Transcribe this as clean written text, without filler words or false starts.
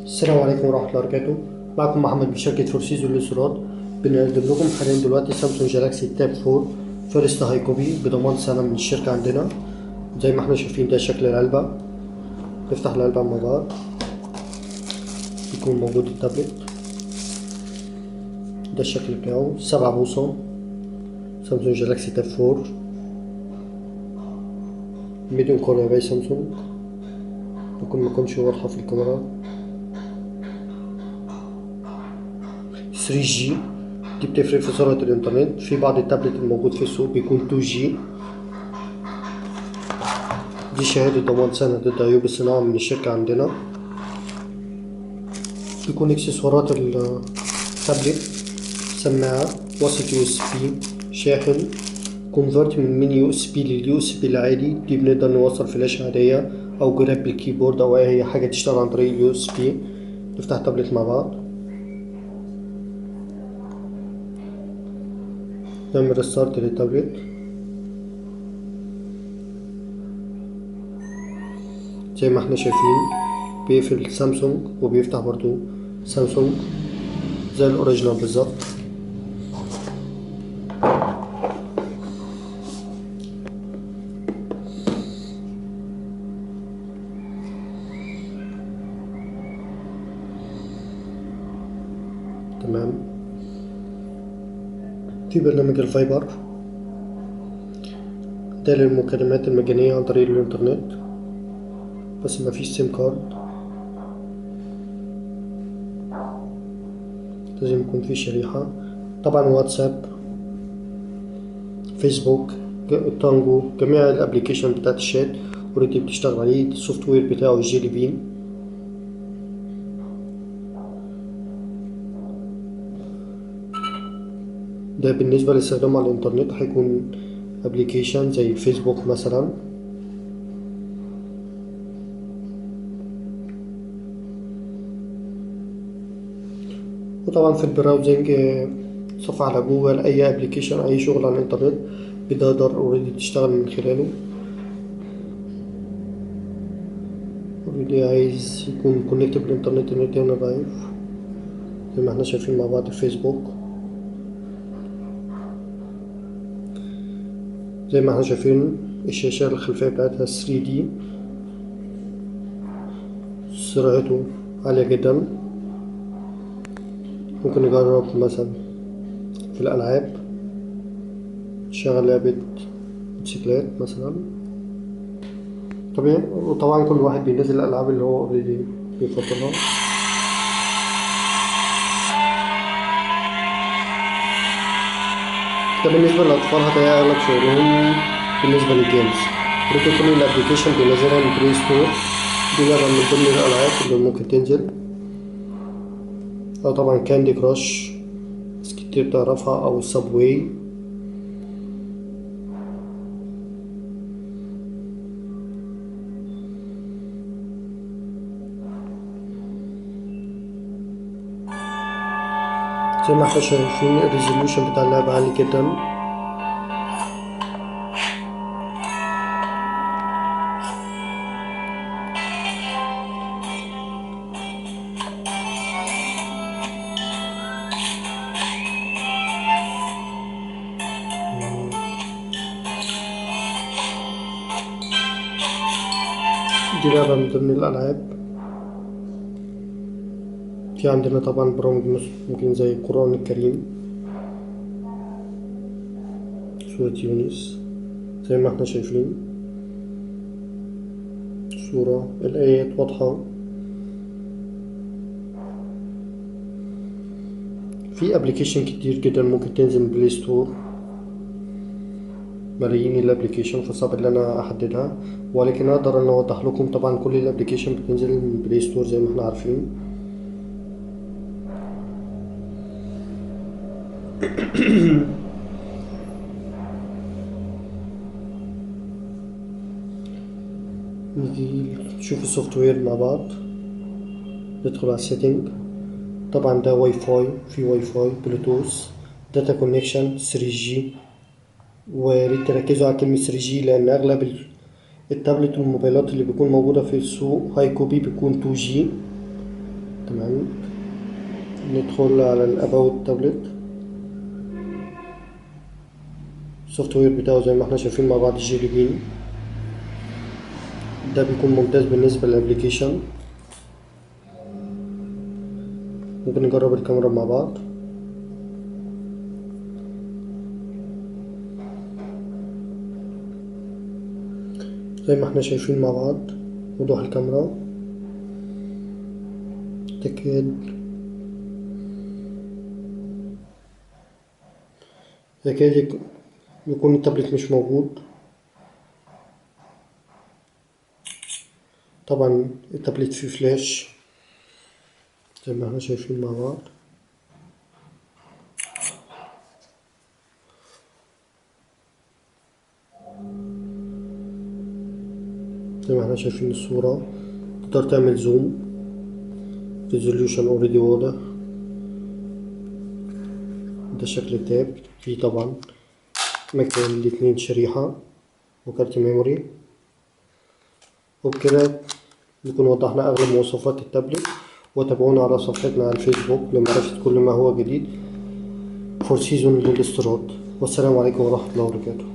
السلام عليكم ورحمة الله وبركاته. معكم محمد من شركة فورسيزو للإصدارات. بنقدم لكم حاليا دلوقتي سامسونج جالاكسي تاب 4 فيرست هاي كوبي بضمان سنة من الشركة عندنا. زي ما احنا شايفين ده شكل العلبة. نفتح العلبة مع بعض، بيكون موجود التابلت. ده الشكل بتاعه 7 بوصة سامسونج جالاكسي تاب 4 ميديوم كورنر باي سامسونج. ممكن مكونش واضحة في الكاميرا. 3G دي بتفرق في سرعة الإنترنت. في بعض التابلت الموجود في السوق بيكون 2G. دي شهادة ضمان سنة ضد عيوب الصناعة من الشركة عندنا. بيكون اكسسوارات التابلت سماعة، وصلة USB، شاحن، كونفرت من مين USB للUSB العادي. دي بنقدر نوصل فلاشة عادية أو جراب بالكيبورد أو أي حاجة تشتغل عن طريق USB. نفتح التابلت مع بعض، نعمل ريستارت للتابلت. زي ما احنا شايفين بيقفل سامسونج وبيفتح برضو سامسونج زي الأوريجينال بالظبط. تمام. في برنامج الفايبر ده للمكالمات المجانية عن طريق الإنترنت، بس مفيش سيم كارد. لازم يكون في شريحة. طبعا واتساب، فيسبوك، تانجو، جميع الابليكيشن بتاعت الشات اوريدي بتشتغل عليه. السوفت وير بتاعه جيلي بين. ده بالنسبة للاستخدام على الانترنت هيكون ابليكيشن زي فيسبوك مثلا. وطبعا في البراوزنج صفحة على جوجل، اي ابليكيشن اي شغل على الانترنت بتقدر اوريدي تشتغل من خلاله. اوريدي عايز يكون كونكت بالانترنت النت هنا ضعيف. زي ما احنا شايفين مع بعض الفيسبوك. زي ما احنا شايفين الشاشة الخلفية بتاعتها 3D، سرعته عالية جدا. ممكن نجرب مثلا في الألعاب، نشغل لعبة موتوسيكلات مثلا. طبيعي. وطبعا كل واحد بينزل الألعاب اللي هو اوريدي بيفضلها. ده بالنسبة للأطفال هتلاقي أغلب شغلهم بالنسبة للجيمز. ممكن كل الأبليكيشن بينزلها من بلاي ستور. دي لعبة من ضمن الألعاب اللي ممكن تنزل. أو طبعا كاندي كراش، ناس كتير بتعرفها، أو سابواي. زي ما احنا شايفين الريزولوشن بتاع اللعبة عالي جدا. دي لعبة من ضمن الألعاب. في عندنا طبعا برامج ممكن زي القرآن الكريم، سورة يونس. زي ما احنا شايفين الصورة، الآيات واضحة. في ابلكيشن كتير جدا ممكن تنزل من بلاي ستور، ملايين الابلكيشن، فصعب ان انا احددها، ولكن اقدر ان اوضح لكم. طبعا كل الابلكيشن بتنزل من بلاي ستور زي ما احنا عارفين. نيجي نشوف السوفت وير مع بعض. ندخل على السيتنج. طبعا ده واي فاي، في واي فاي، بلوتوث، داتا كونكشن، 3G. وريت تركزوا على كلمة 3G لأن أغلب التابلت والموبايلات اللي بيكون موجودة في السوق هاي كوبي بيكون 2G. تمام. ندخل على الاباوت تابلت. السوفت وير بتاعه زي ما احنا شايفين مع بعض جيلي بين. ده بيكون ممتاز بالنسبة للابليكيشن. ممكن نجرب الكاميرا مع بعض. زي ما احنا شايفين مع بعض وضوح الكاميرا يكاد يكون التابلت مش موجود. طبعا التابلت فيه فلاش زي ما احنا شايفين مع بعض. زي ما احنا شايفين الصورة، تقدر تعمل زوم، ريزوليوشن اوريدي واضح. ده شكل التاب. فيه طبعا مكان الاتنين شريحة وكارت ميموري. وبكده نكون وضحنا أغلب مواصفات التابلت. وتابعونا على صفحتنا على الفيسبوك لمعرفة كل ما هو جديد فور سيزون للاستيراد. والسلام عليكم ورحمة الله وبركاته.